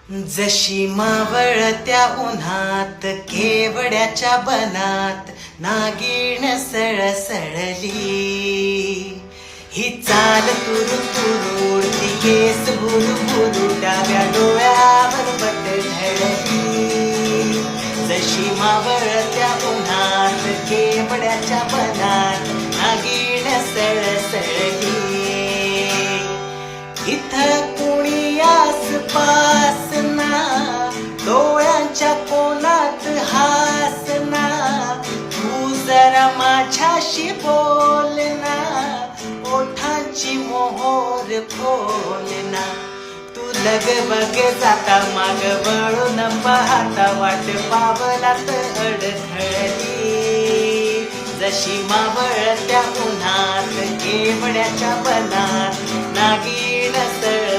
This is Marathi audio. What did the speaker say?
जशी मावळत्या उन्हात केवड्याच्या बनात नागिण सळसळली, ही चाल तुरु तुरुड ती केस बुरु बुरु डाव्या डोळ्यावर बट ढळली. जशी मावळत्या उन्हात केवड्याच्या बनात नागिण सळसळली, इथं कुणी आसपास ना, डोळ्यांच्या कोणात हासना, तू जरा माझ्याशी बोलना, ओठांची मोहोर खोलना. तू लग बग जाता माग वळून पाहता वाट पावलात अडखळली. जशी मावळत्या उन्हात केवड्याच्या बनात नागिण सळ